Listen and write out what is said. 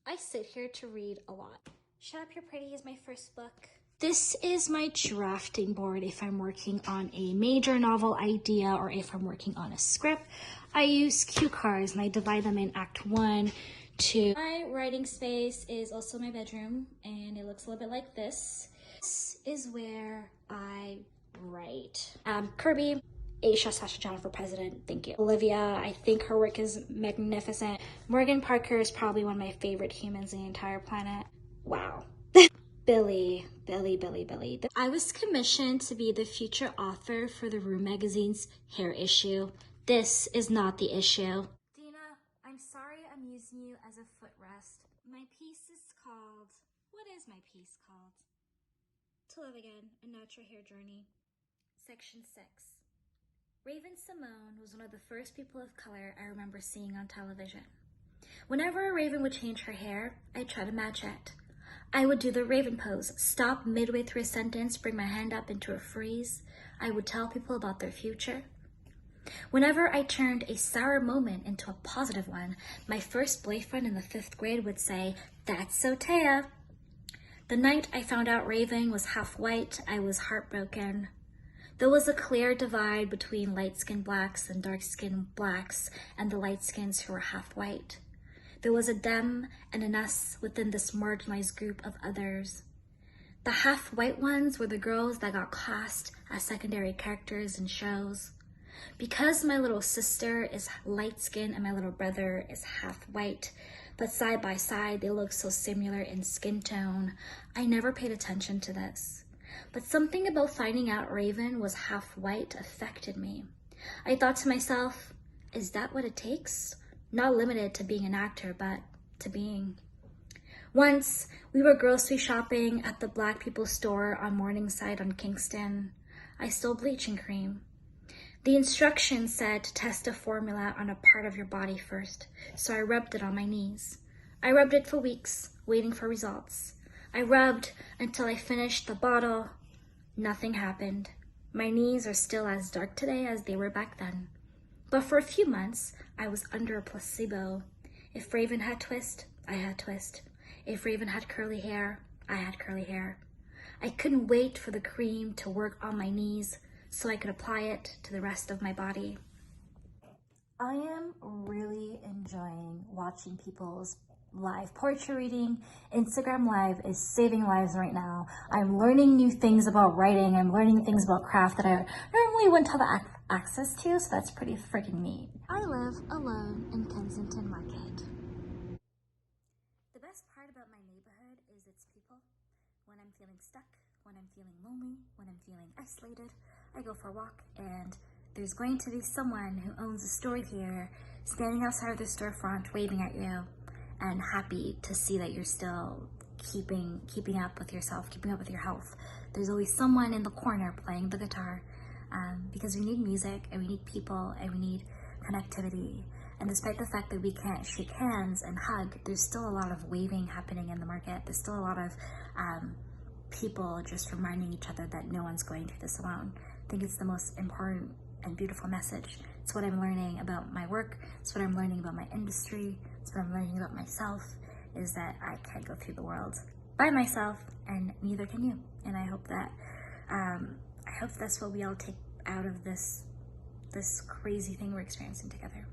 I sit here to read a lot. Shut Up, You're Pretty is my first book. This is my drafting board if I'm working on a major novel idea or if I'm working on a script. I use cue cards and I divide them in Act 1, 2. My writing space is also my bedroom and it looks a little bit like this. This is where I write. Kirby, Aisha Sasha for President, thank you. Olivia, I think her work is magnificent. Morgan Parker is probably one of my favorite humans in the entire planet. Wow. Billy. I was commissioned to be the feature author for the Room Magazine's hair issue. This is not the issue. Dina, I'm sorry I'm using you as a footrest. My piece is called, what is my piece called? To Love Again, A Natural Hair Journey. Section 6. Raven Simone was one of the first people of color I remember seeing on television. Whenever a raven would change her hair, I'd try to match it. I would do the raven pose, stop midway through a sentence, bring my hand up into a freeze. I would tell people about their future. Whenever I turned a sour moment into a positive one, my first boyfriend in the 5th grade would say, "That's so Téa." The night I found out Raven was half white, I was heartbroken. There was a clear divide between light-skinned blacks and dark-skinned blacks and the light-skins who were half white. There was a them and an us within this marginalized group of others. The half-white ones were the girls that got cast as secondary characters in shows. Because my little sister is light-skinned and my little brother is half-white, but side by side they look so similar in skin tone, I never paid attention to this. But something about finding out Raven was half-white affected me. I thought to myself, is that what it takes? Not limited to being an actor, but to being. Once, we were grocery shopping at the Black People store on Morningside on Kingston. I stole bleaching cream. The instructions said to test a formula on a part of your body first, so I rubbed it on my knees. I rubbed it for weeks, waiting for results. I rubbed until I finished the bottle. Nothing happened. My knees are still as dark today as they were back then. But for a few months, I was under a placebo. If Raven had twist, I had twist. If Raven had curly hair, I had curly hair. I couldn't wait for the cream to work on my knees so I could apply it to the rest of my body. I am really enjoying watching people's live poetry reading. Instagram Live is saving lives right now. I'm learning new things about writing. I'm learning things about craft that I normally wouldn't have access to, so that's pretty freaking neat. I live alone in Kensington Market. The best part about my neighborhood is its people. When I'm feeling stuck, when I'm feeling lonely, when I'm feeling isolated, I go for a walk and there's going to be someone who owns a store here standing outside of the storefront waving at you and happy to see that you're still keeping up with yourself, keeping up with your health. There's always someone in the corner playing the guitar because we need music and we need people and we need connectivity. And despite the fact that we can't shake hands and hug, there's still a lot of waving happening in the market. There's still a lot of people just reminding each other that no one's going through this alone. I think it's the most important and beautiful message. It's what I'm learning about my work. It's what I'm learning about my industry. It's what I'm learning about myself, is that I can't go through the world by myself and neither can you. And I hope that that's what we all take out of this crazy thing we're experiencing together.